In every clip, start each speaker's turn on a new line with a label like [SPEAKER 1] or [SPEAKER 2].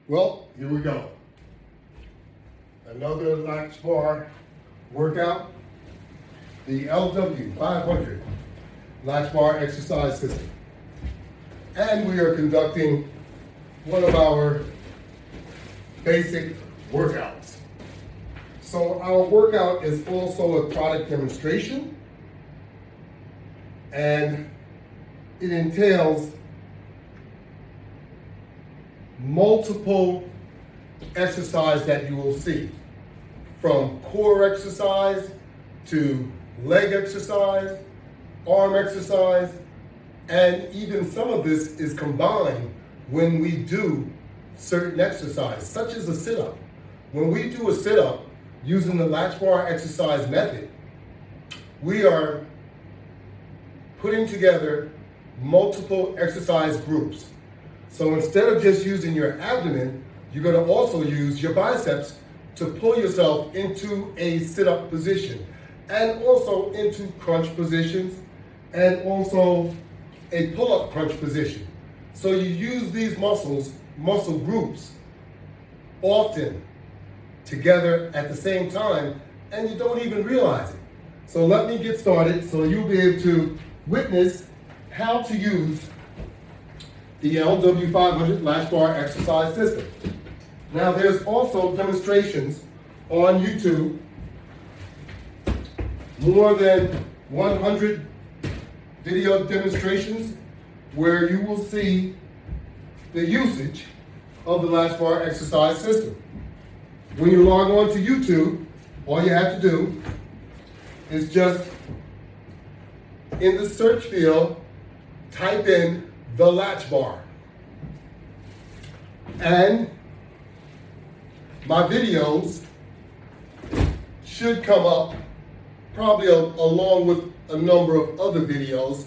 [SPEAKER 1] Well, here we go. Another latch bar workout. The LW500 latch bar exercise system. And we are conducting one of our basic workouts. So our workout is also a product demonstration, and it entails multiple exercise that you will see, from core exercise to leg exercise, arm exercise, and even some of this is combined when we do certain exercise, such as a sit-up. When we do a sit-up using the latch bar exercise method, we are putting together multiple exercise groups. So instead of just using your abdomen, you're going to also use your biceps to pull yourself into a sit-up position, and also into crunch positions, and also a pull-up crunch position. So you use these muscle groups often together at the same time, and you don't even realize it. So let me get started so you'll be able to witness how to use the LW500 latch bar exercise system. Now there's also demonstrations on YouTube, more than 100 video demonstrations where you will see the usage of the latch bar exercise system. When you log on to YouTube, all you have to do is just, in the search field, type in the latch bar. And my videos should come up, probably along with a number of other videos.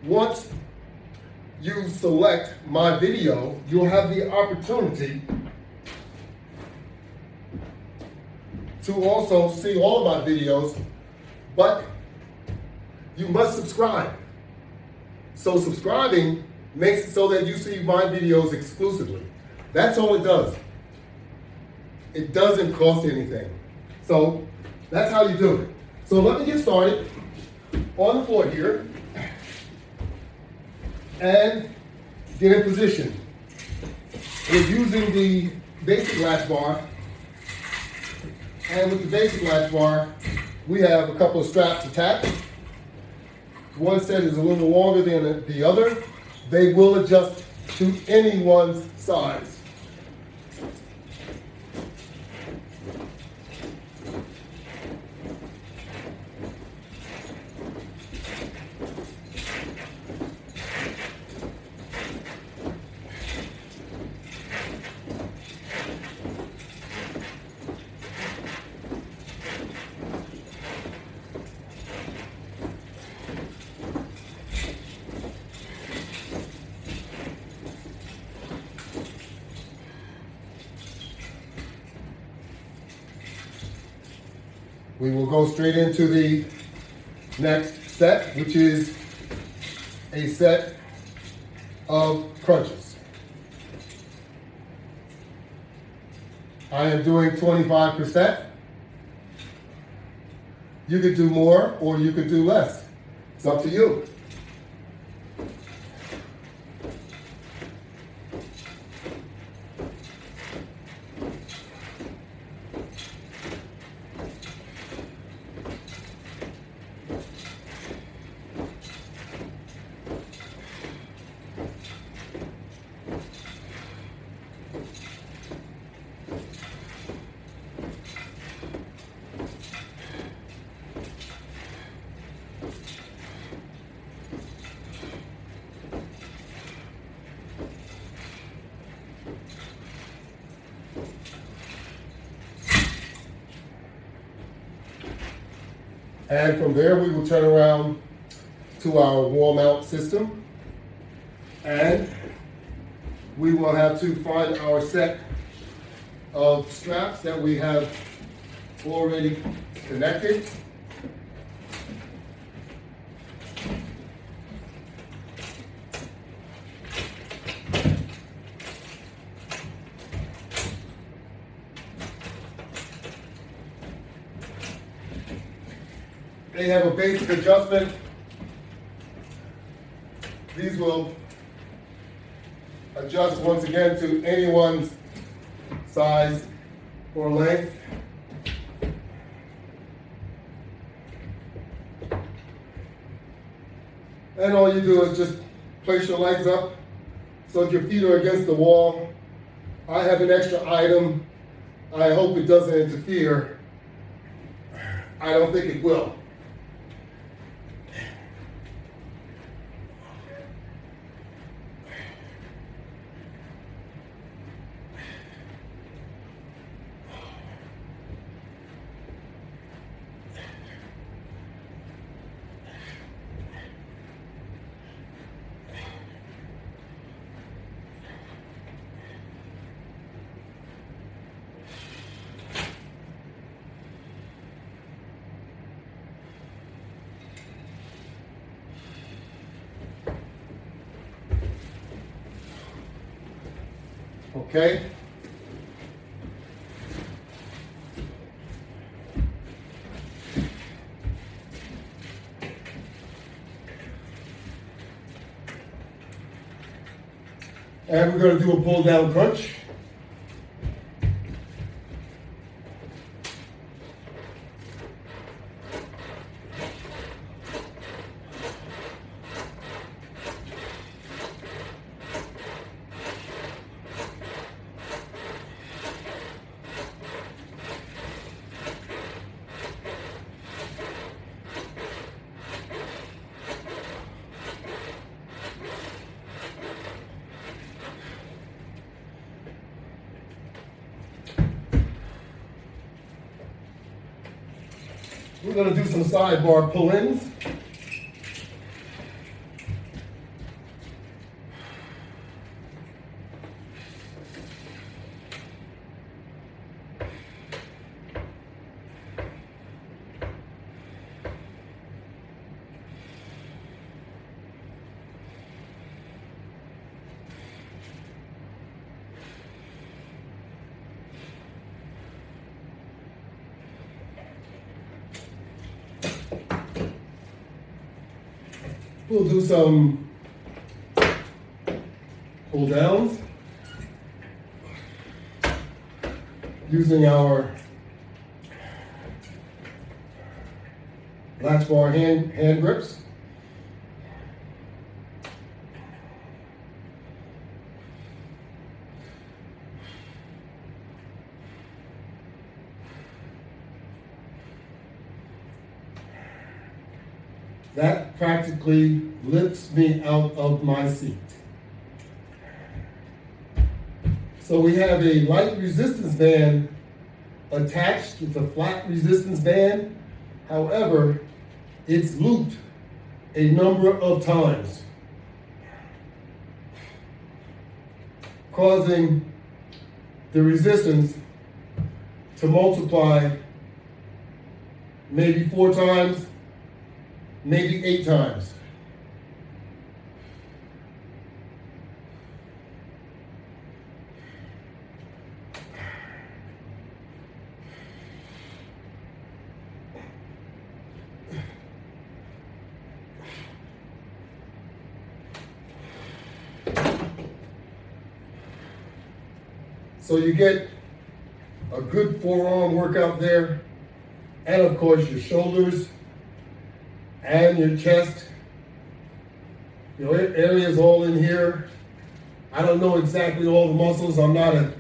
[SPEAKER 1] Once you select my video, you'll have the opportunity to also see all of my videos, but you must subscribe. So subscribing makes it so that you see my videos exclusively. That's all it does. It doesn't cost anything. So that's how you do it. So let me get started on the floor here and get in position. We're using the basic latch bar, and with the basic latch bar, we have a couple of straps attached. One set is a little longer than the other. They will adjust to anyone's size. We will go straight into the next set, which is a set of crunches. I am doing 25%. You could do more or you could do less. It's up to you. And from there, we will turn around to our wall mount system, and we will have to find our set of straps that we have already connected. They have a basic adjustment. These will adjust once again to anyone's size or length. And all you do is just place your legs up so that your feet are against the wall. I have an extra item. I hope it doesn't interfere. I don't think it will. Okay? And we're going to do a pull down crunch. We're going to do some sidebar pull-ins. We'll do some pull downs using our latch bar hand grips. That practically lifts me out of my seat. So we have a light resistance band attached. It's a flat resistance band. However, it's looped a number of times, causing the resistance to multiply maybe 4 times, maybe 8 times. So you get a good forearm workout there, and of course your shoulders and your chest. Your areas all in here. I don't know exactly all the muscles. I'm not a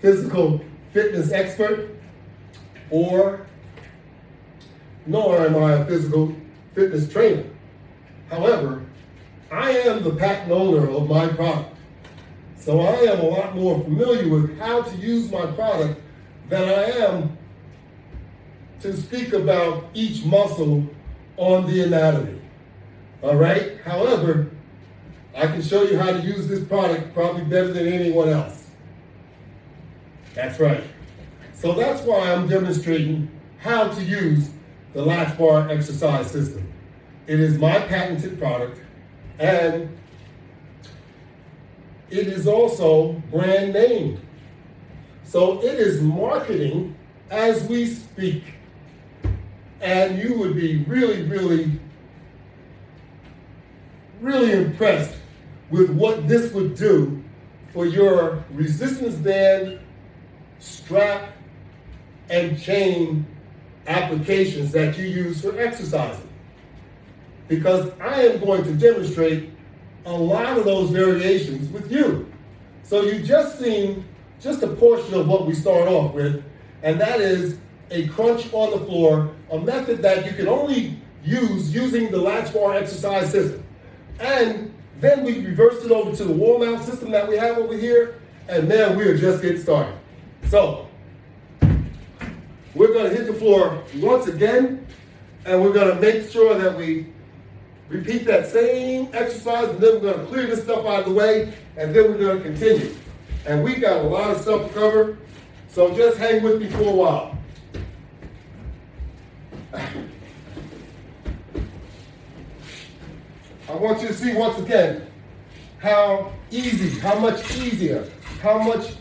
[SPEAKER 1] physical fitness expert, nor am I a physical fitness trainer. However, I am the patent owner of my product. So I am a lot more familiar with how to use my product than I am to speak about each muscle on the anatomy. All right? However, I can show you how to use this product probably better than anyone else. That's right. So that's why I'm demonstrating how to use the Latch Bar exercise system. It is my patented product, and it is also brand named. So it is marketing as we speak. And you would be really, really, really impressed with what this would do for your resistance band, strap, and chain applications that you use for exercising. Because I am going to demonstrate a lot of those variations with you. So you've just seen just a portion of what we start off with, and that is a crunch on the floor, a method that you can only use using the latch bar exercise system. And then we reversed it over to the wall mount system that we have over here, and man, we are just getting started. So, we're gonna hit the floor once again, and we're gonna make sure that we repeat that same exercise, and then we're gonna clear this stuff out of the way, and then we're gonna continue. And we got a lot of stuff to cover, so just hang with me for a while. I want you to see once again how easy, how much easier, how much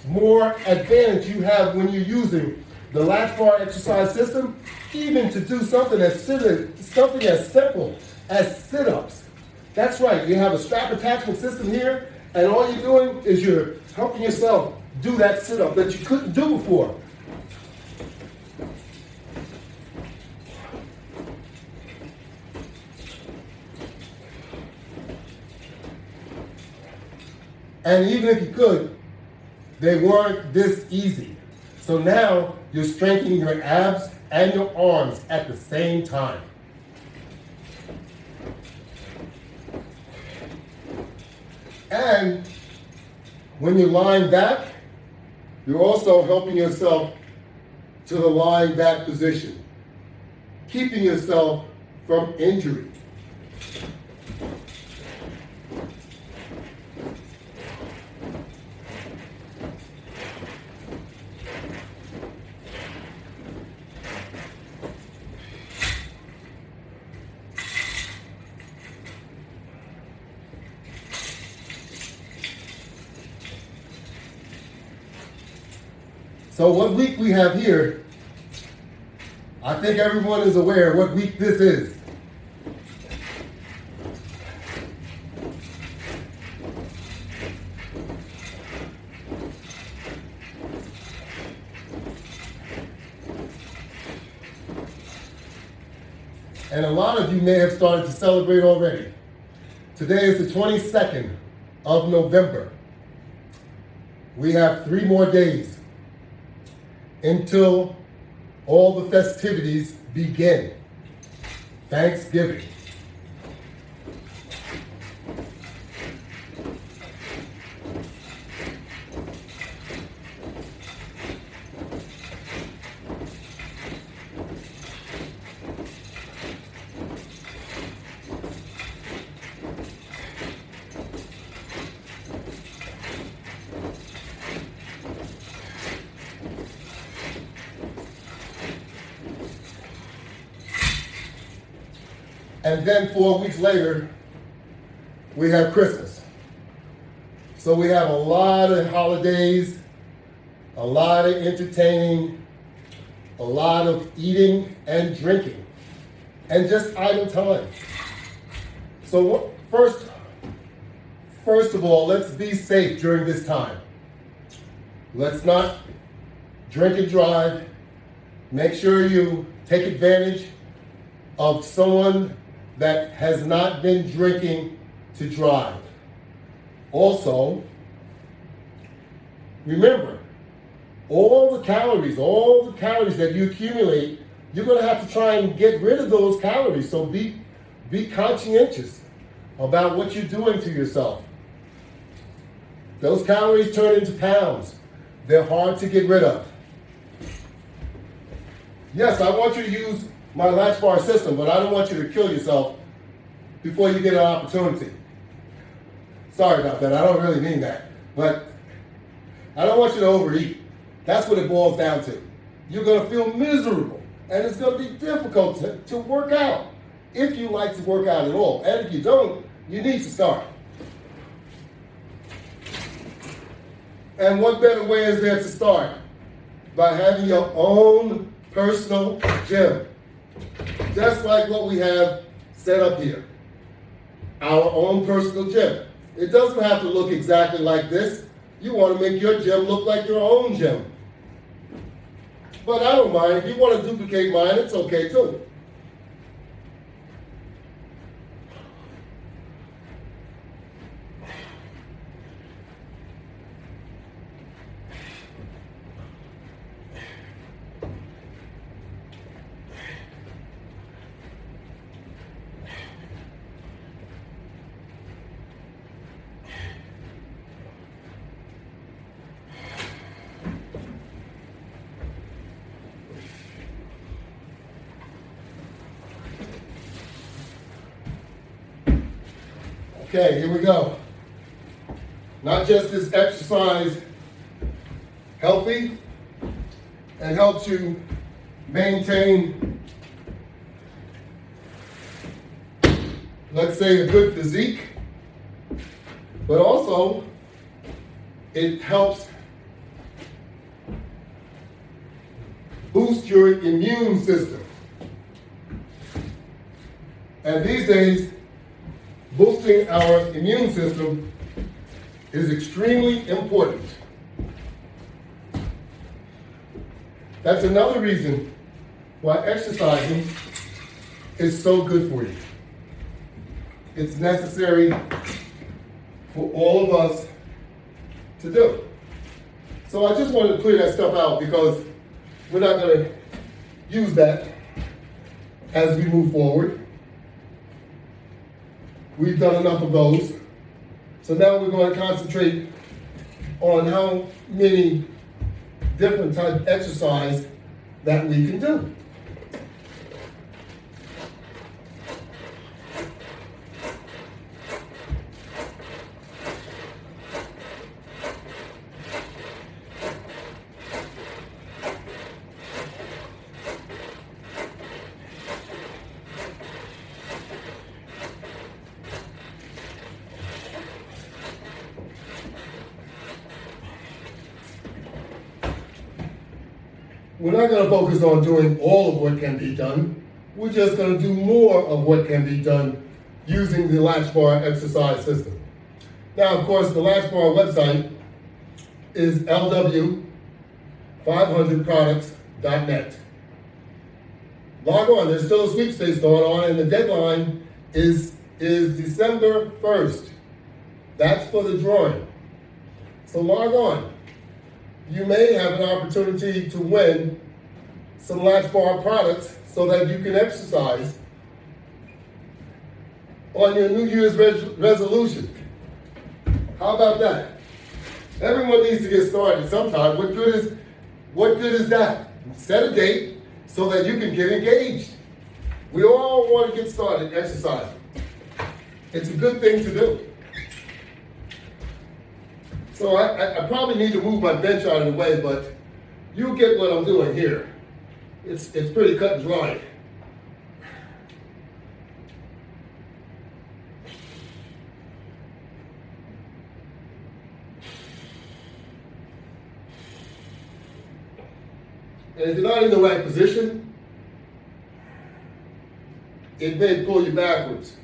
[SPEAKER 1] more advantage you have when you're using the latch bar exercise system, even to do something as simple as sit-ups. That's right, you have a strap attachment system here, and all you're doing is you're helping yourself do that sit-up that you couldn't do before. And even if you could, they weren't this easy. So now you're strengthening your abs and your arms at the same time. And when you're lying back, you're also helping yourself to the lying back position, keeping yourself from injury. So what week we have here, I think everyone is aware what week this is. And a lot of you may have started to celebrate already. Today is the 22nd of November. We have 3 more days until all the festivities begin. Thanksgiving. And then 4 weeks later, we have Christmas. So we have a lot of holidays, a lot of entertaining, a lot of eating and drinking, and just idle time. So first of all, let's be safe during this time. Let's not drink and drive. Make sure you take advantage of someone that has not been drinking to drive. Also, remember, all the calories that you accumulate, you're gonna have to try and get rid of those calories. So be conscientious about what you're doing to yourself. Those calories turn into pounds. They're hard to get rid of. Yes, I want you to use my latch bar system, but I don't want you to kill yourself before you get an opportunity. Sorry about that, I don't really mean that, but I don't want you to overeat. That's what it boils down to. You're gonna feel miserable, and it's gonna be difficult to work out, if you like to work out at all. And if you don't, you need to start. And what better way is there to start? By having your own personal gym. just like what we have set up here. Our own personal gym. It doesn't have to look exactly like this. You want to make your gym look like your own gym. But I don't mind. If you want to duplicate mine, it's okay too. Okay, here we go. Not just this exercise healthy and helps you maintain, let's say, a good physique, but also it helps boost your immune system. And these days, boosting our immune system is extremely important. That's another reason why exercising is so good for you. It's necessary for all of us to do. So I just wanted to clear that stuff out because we're not going to use that as we move forward. We've done enough of those. So now we're going to concentrate on how many different types of exercise that we can do. We're not going to focus on doing all of what can be done. We're just going to do more of what can be done using the Latch bar exercise system. Now, of course, the Latch bar website is LW500products.net. Log on. There's still a sweepstakes going on, and the deadline is December 1st. That's for the drawing. So log on. You may have an opportunity to win some Latch bar products so that you can exercise on your New Year's resolution. How about that? Everyone needs to get started sometime. What good is that? Set a date so that you can get engaged. We all want to get started exercising. It's a good thing to do. So I probably need to move my bench out of the way, but you get what I'm doing here. It's pretty cut and dry. And if you're not in the right position, it may pull you backwards.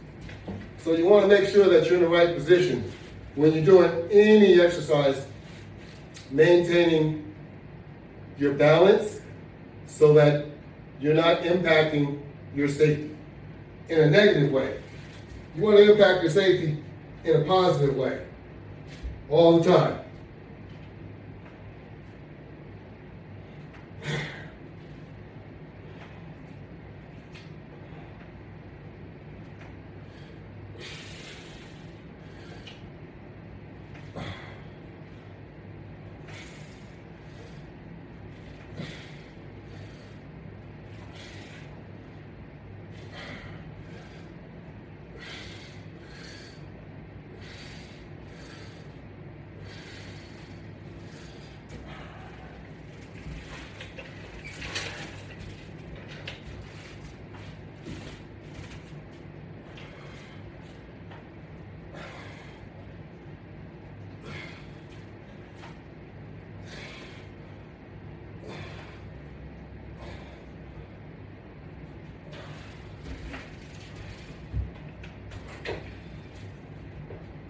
[SPEAKER 1] So you want to make sure that you're in the right position when you're doing any exercise, maintaining your balance so that you're not impacting your safety in a negative way. You want to impact your safety in a positive way all the time.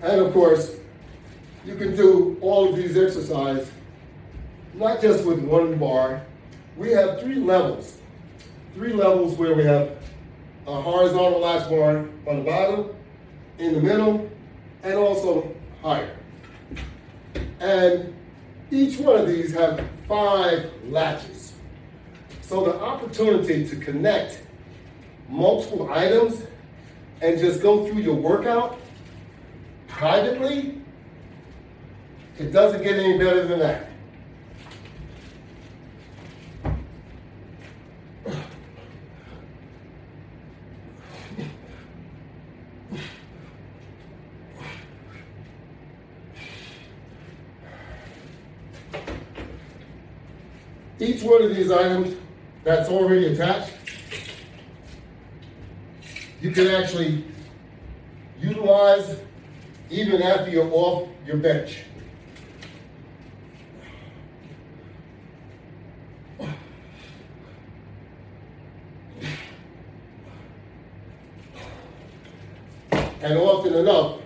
[SPEAKER 1] And of course, you can do all of these exercises, not just with one bar. We have 3 levels. 3 levels where we have a horizontal latch bar on the bottom, in the middle, and also higher. And each one of these have 5 latches. So the opportunity to connect multiple items and just go through your workout privately, it doesn't get any better than that. Each one of these items that's already attached, you can actually utilize even after you're off your bench. And often enough,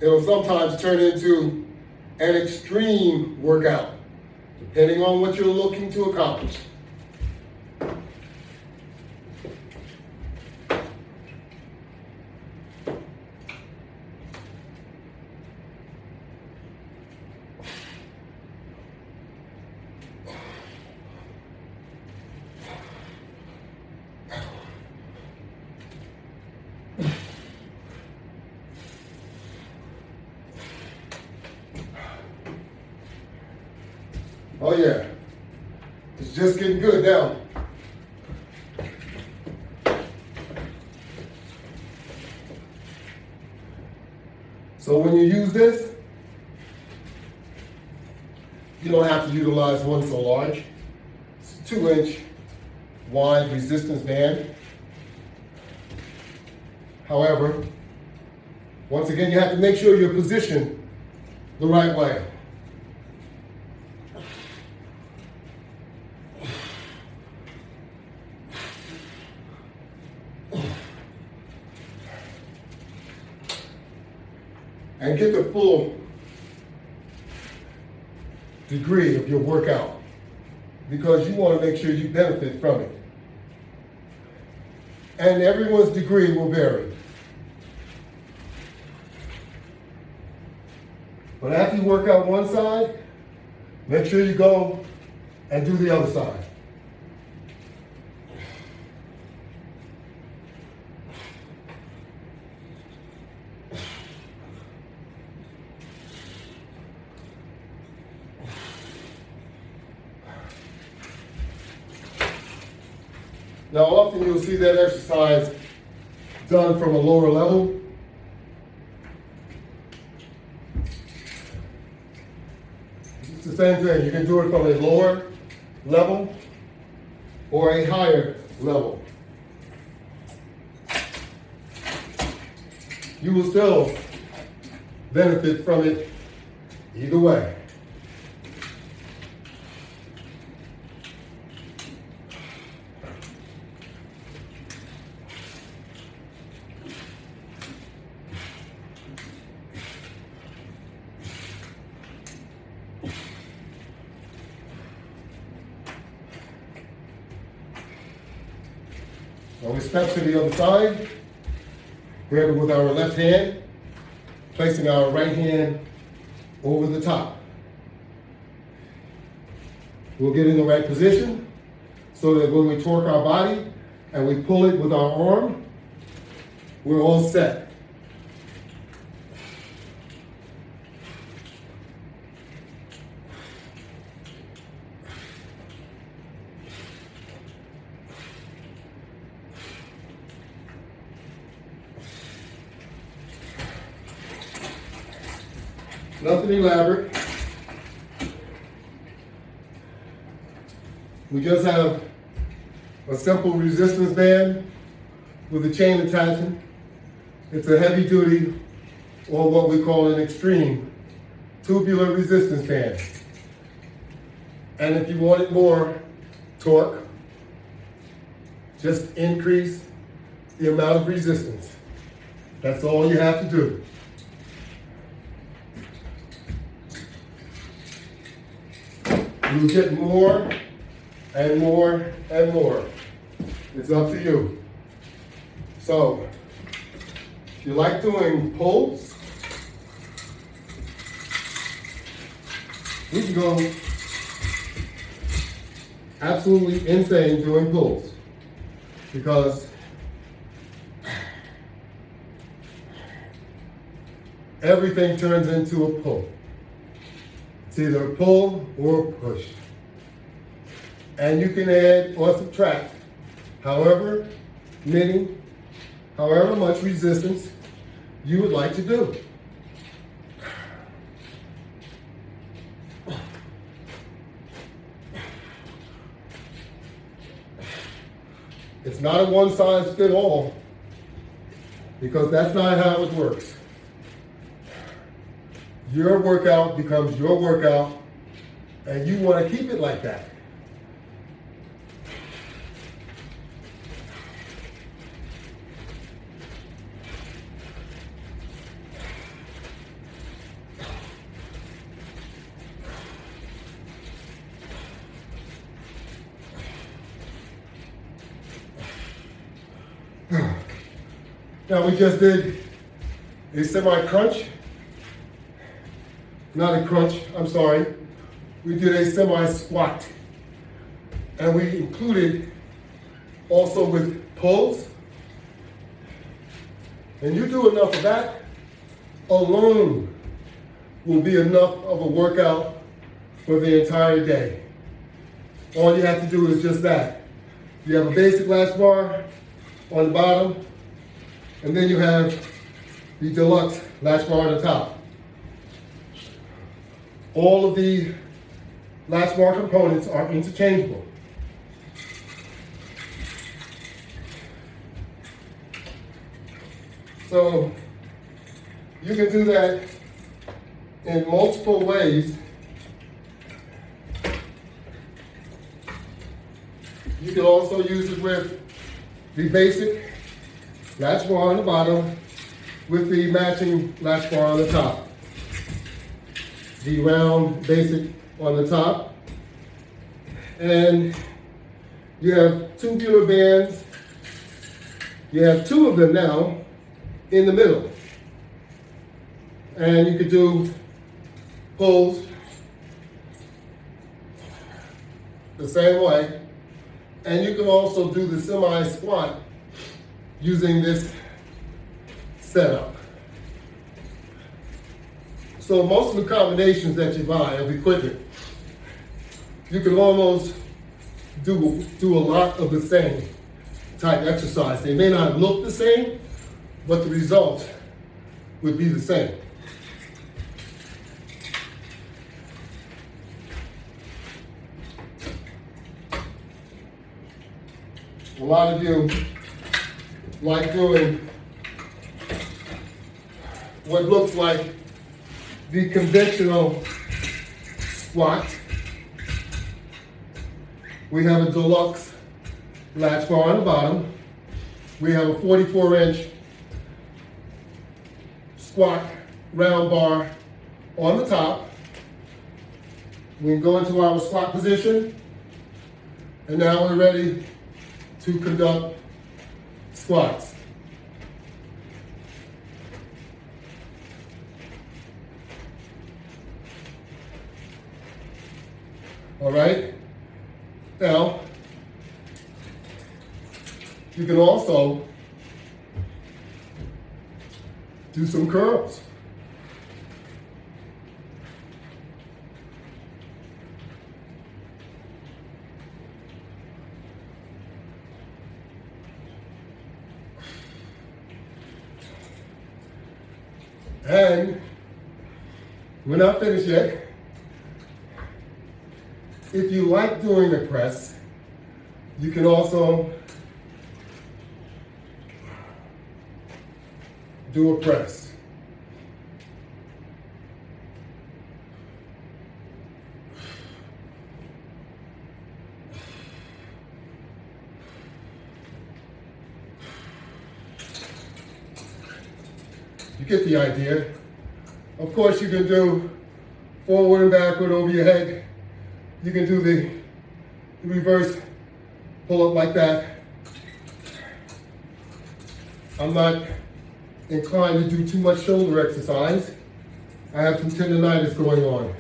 [SPEAKER 1] it'll sometimes turn into an extreme workout, depending on what you're looking to accomplish. Oh yeah, it's just getting good now. So when you use this, you don't have to utilize one so large. It's a 2-inch wide resistance band. However, once again, you have to make sure you're positioned the right way. And get the full degree of your workout, because you want to make sure you benefit from it. And everyone's degree will vary. But after you work out one side, make sure you go and do the other side. Now, often you'll see that exercise done from a lower level. It's the same thing. You can do it from a lower level or a higher level. You will still benefit from it either way. Now we step to the other side, grab it with our left hand, placing our right hand over the top. We'll get in the right position so that when we torque our body and we pull it with our arm, we're all set. Nothing elaborate. We just have a simple resistance band with a chain attachment. It's a heavy duty, or what we call an extreme, tubular resistance band. And if you wanted more torque, just increase the amount of resistance. That's all you have to do. You get more and more and more. It's up to you. So, if you like doing pulls, we can go absolutely insane doing pulls, because everything turns into a pull. It's either a pull or a push. And you can add or subtract however much resistance you would like to do. It's not a one-size-fits-all, because that's not how it works. Your workout becomes your workout, and you want to keep it like that. Now we just did a semi-crunch. Not a crunch, I'm sorry. We did a semi-squat. And we included also with pulls. And you do enough of that alone will be enough of a workout for the entire day. All you have to do is just that. You have a basic latch bar on the bottom, and then you have the deluxe latch bar on the top. All of the latch bar components are interchangeable. So you can do that in multiple ways. You can also use it with the basic latch bar on the bottom with the matching latch bar on the top. The round basic on the top. And you have tubular bands. You have two of them now in the middle. And you could do pulls the same way. And you can also do the semi-squat using this setup. So most of the combinations that you buy of equipment, you can almost do a lot of the same type exercise. They may not look the same, but the result would be the same. A lot of you like doing what looks like the conventional squat. We have a deluxe latch bar on the bottom. We have a 44-inch squat round bar on the top. We can go into our squat position, and now we're ready to conduct squats. All right. Now, you can also do some curls. And we're not finished yet. If you like doing a press, you can also do a press. You get the idea. Of course, you can do forward and backward over your head. You can do the reverse pull up like that. I'm not inclined to do too much shoulder exercise. I have some tendonitis going on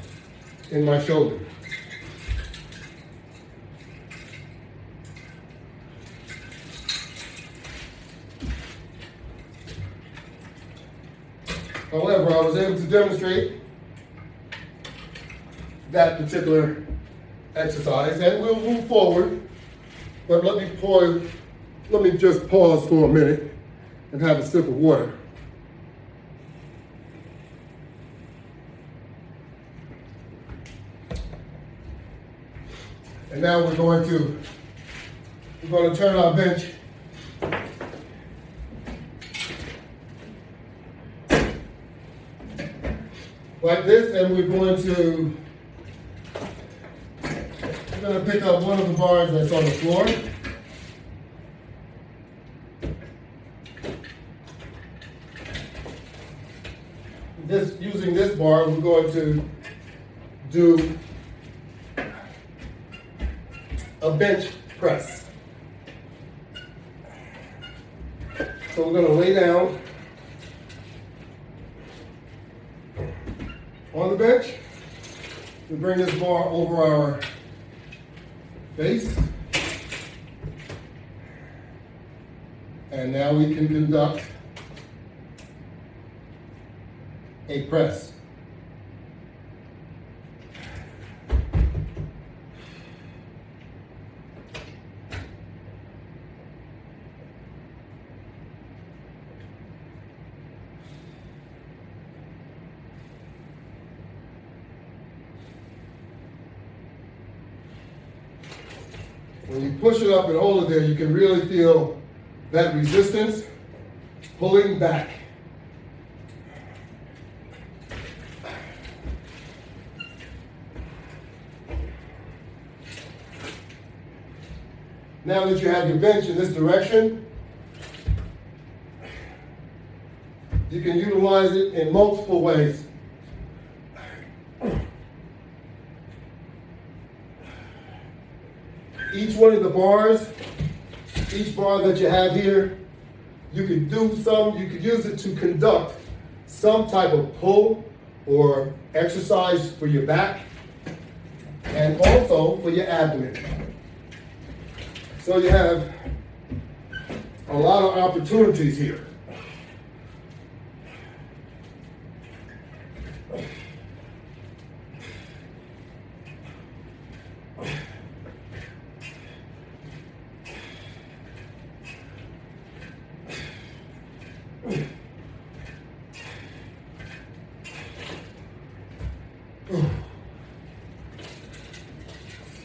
[SPEAKER 1] in my shoulder. However, I was able to demonstrate that particular exercise, and we'll move forward. But let me just pause for a minute and have a sip of water. And now we're going to turn our bench like this, and we're going to pick up one of the bars that's on the floor. Using this bar, we're going to do a bench press. So we're going to lay down on the bench. We bring this bar over our face. And now we can conduct a press. When you push it up and hold it there, you can really feel that resistance pulling back. Now that you have your bench in this direction, you can utilize it in multiple ways. Each one of the bars, each bar that you have here, you could use it to conduct some type of pull or exercise for your back and also for your abdomen. So you have a lot of opportunities here.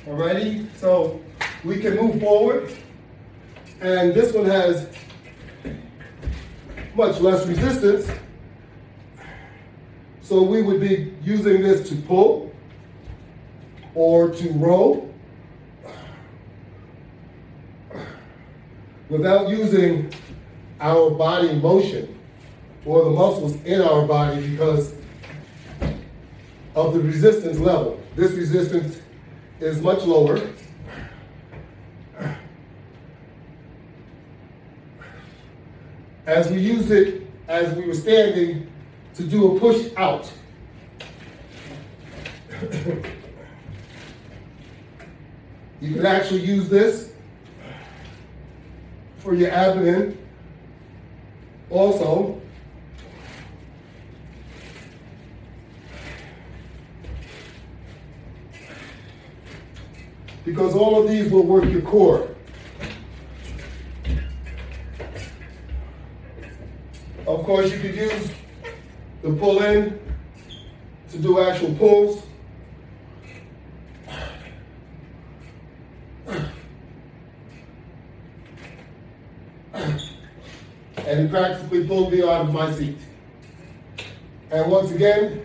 [SPEAKER 1] Alrighty, so we can move forward, and this one has much less resistance, so we would be using this to pull or to row without using our body motion or the muscles in our body because of the resistance level. This resistance is much lower. As we used it as we were standing to do a push out. You can actually use this for your abdomen also. Because all of these will work your core. Of course, you could use the pull in to do actual pulls. And it practically pulled me out of my seat. And once again,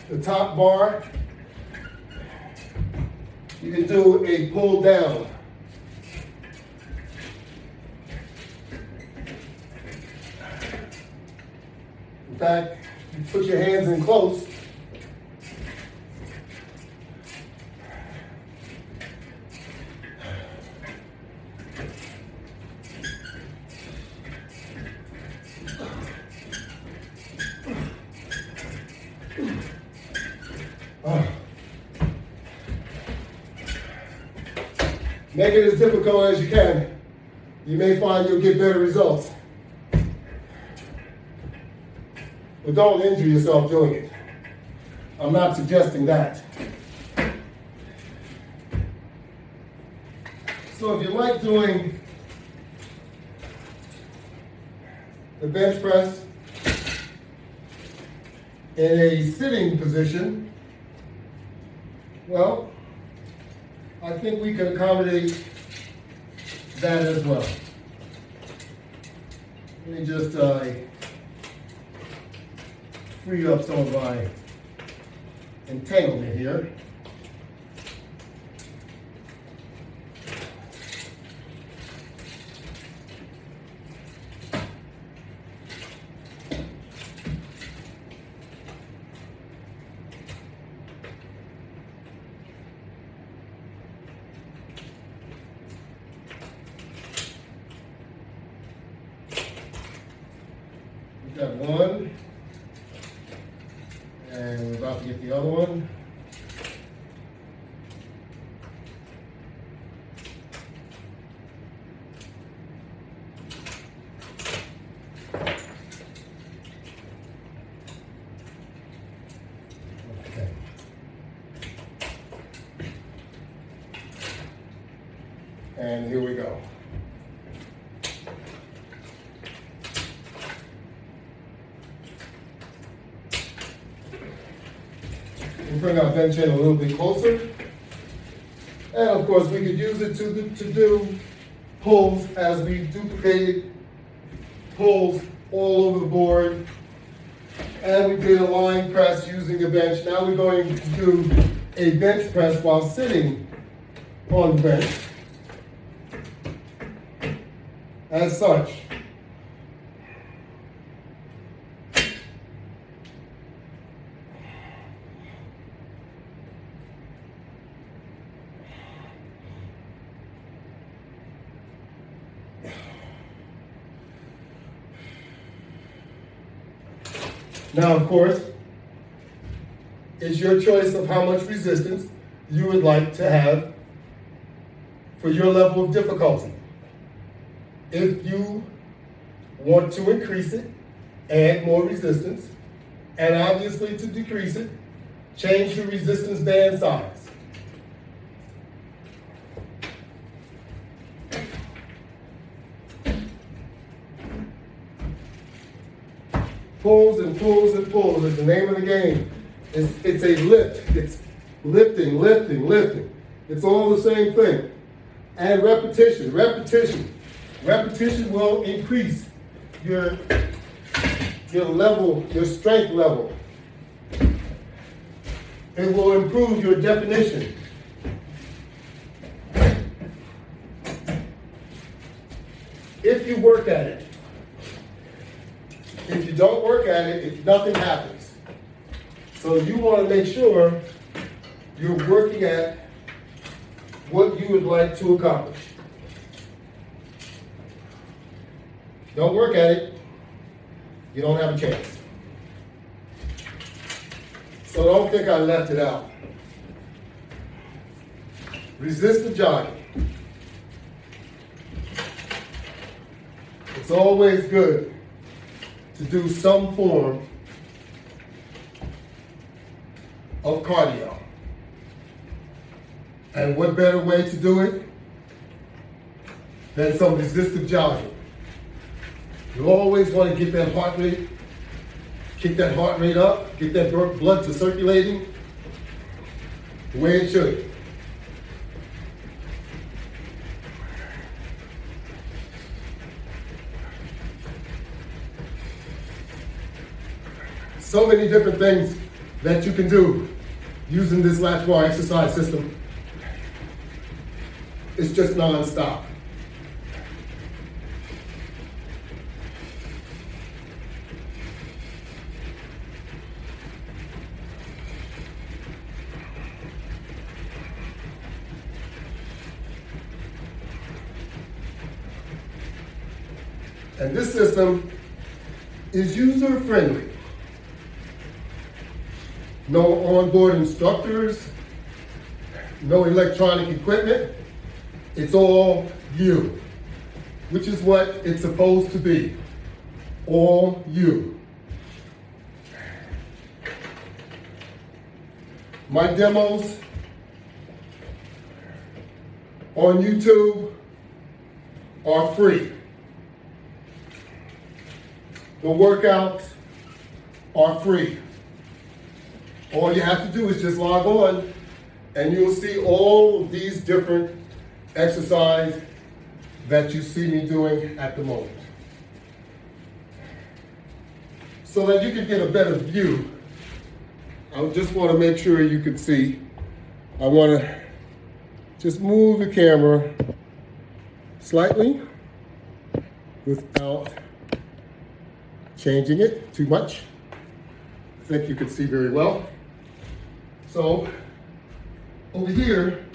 [SPEAKER 1] the top bar, you can do a pull down. fact, you put your hands in close. Make it as difficult as you can. You may find you'll get better results. But don't injure yourself doing it. I'm not suggesting that. So if you like doing the bench press in a sitting position, well, I think we can accommodate that as well. Let me just free up some of my entanglement here. We've got one, and we're about to get the other one. Okay. And here we go. We'll bring our bench in a little bit closer. And of course, we could use it to do pulls as we duplicated pulls all over the board. And we did a lying press using a bench. Now we're going to do a bench press while sitting on the bench. As such. Now, of course, it's your choice of how much resistance you would like to have for your level of difficulty. If you want to increase it, add more resistance, and obviously to decrease it, change your resistance band size. Pulls and pulls and pulls is the name of the game. It's a lift. It's lifting, lifting, lifting. It's all the same thing. And repetition, repetition. Repetition will increase your level, your strength level. It will improve your definition. If you work at it. If you don't work at it, nothing happens. So you want to make sure you're working at what you would like to accomplish. Don't work at it, you don't have a chance. So don't think I left it out. Resistant jogging. It's always good to do some form of cardio. And what better way to do it than some resistive jogging? You always want to get that heart rate, kick that heart rate up, get that blood to circulating the way it should. So many different things that you can do using this latch bar exercise system. It's just non-stop. And this system is user-friendly. No onboard instructors, no electronic equipment. It's all you, which is what it's supposed to be. All you. My demos on YouTube are free. The workouts are free. All you have to do is just log on and you'll see all of these different exercises that you see me doing at the moment. So that you can get a better view, I just want to make sure you can see. I want to just move the camera slightly without changing it too much. I think you can see very well. So over here,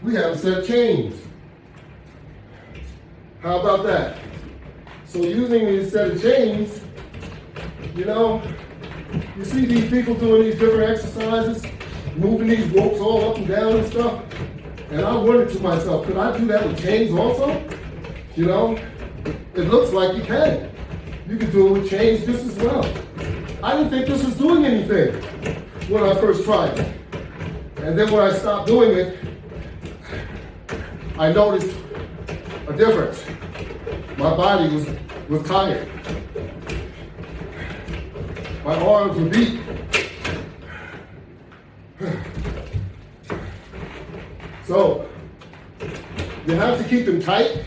[SPEAKER 1] we have a set of chains. How about that? So using these set of chains, you know, you see these people doing these different exercises, moving these ropes all up and down and stuff. And I wondered to myself, could I do that with chains also? You know, it looks like you can. You can do it with chains just as well. I didn't think this was doing anything when I first tried it. And then when I stopped doing it, I noticed a difference. My body was tired. My arms were beat. So, you have to keep them tight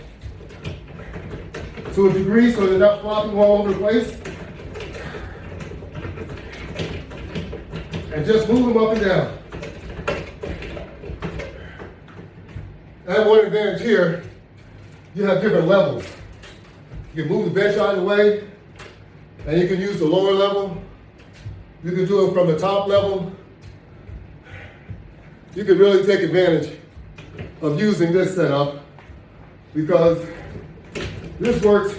[SPEAKER 1] to a degree so they're not flopping all over the place. And just move them up and down. And one advantage here, you have different levels. You can move the bench out of the way, and you can use the lower level. You can do it from the top level. You can really take advantage of using this setup because this works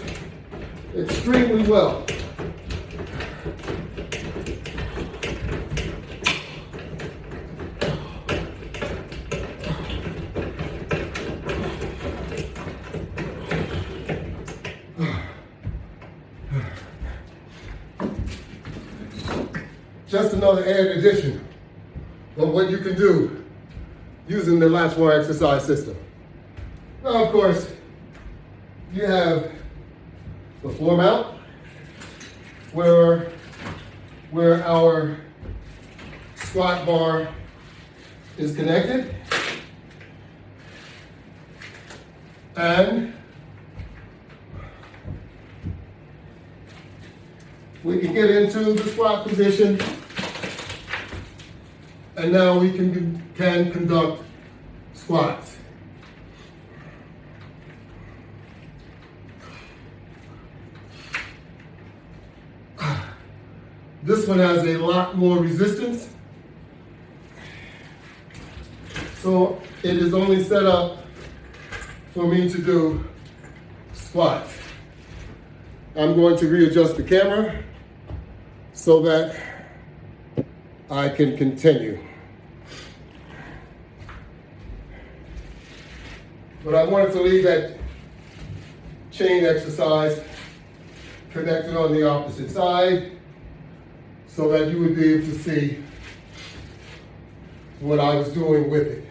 [SPEAKER 1] extremely well. Just another added addition of what you can do using the latch bar exercise system. Now, of course, you have the floor mount where our squat bar is connected. And we can get into the squat position, and now we can conduct squats. This one has a lot more resistance, so it is only set up for me to do squats. I'm going to readjust the camera so that I can continue. But I wanted to leave that chain exercise connected on the opposite side so that you would be able to see what I was doing with it.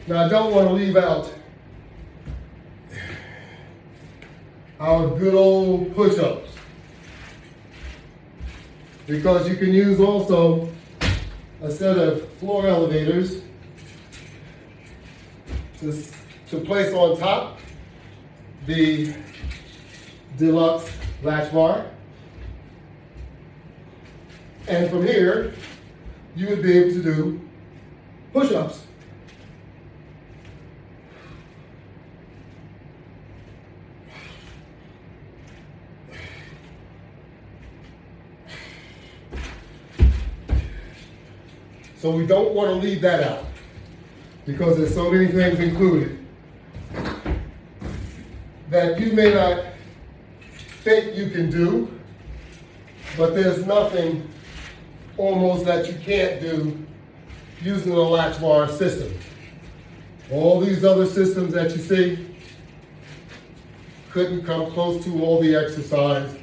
[SPEAKER 1] Now, I don't want to leave out our good old push-ups, because you can use also a set of floor elevators to place on top the deluxe latch bar. And from here, you would be able to do push-ups. So we don't want to leave that out because there's so many things included that you may not think you can do, but there's nothing almost that you can't do using the latch bar system. All these other systems that you see couldn't come close to all the exercise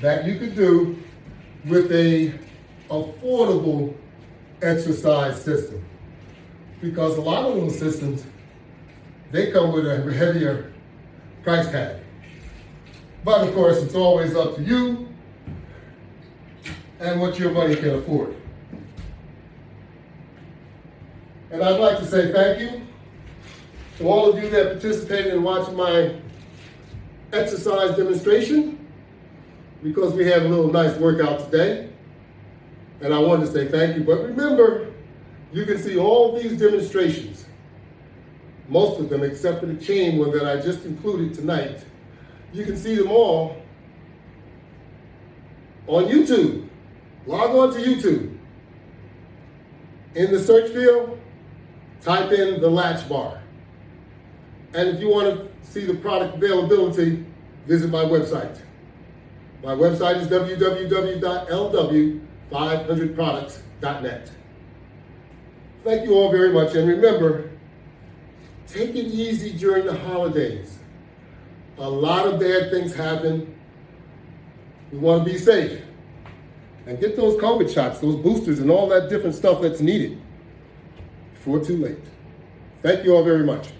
[SPEAKER 1] that you could do with a affordable exercise system. Because a lot of those systems, they come with a heavier price tag. But of course, it's always up to you and what your money can afford. And I'd like to say thank you to all of you that participated in watching my exercise demonstration, because we had a little nice workout today. And I wanted to say thank you. But remember, you can see all these demonstrations, most of them except for the chain one that I just included tonight. You can see them all on YouTube. Log on to YouTube. In the search field, type in the Latch bar. And if you want to see the product availability, visit my website. My website is www.LW500products.net. Thank you all very much, and remember, take it easy during the holidays. A lot of bad things happen. We want to be safe. And get those COVID shots, those boosters, and all that different stuff that's needed before too late. Thank you all very much.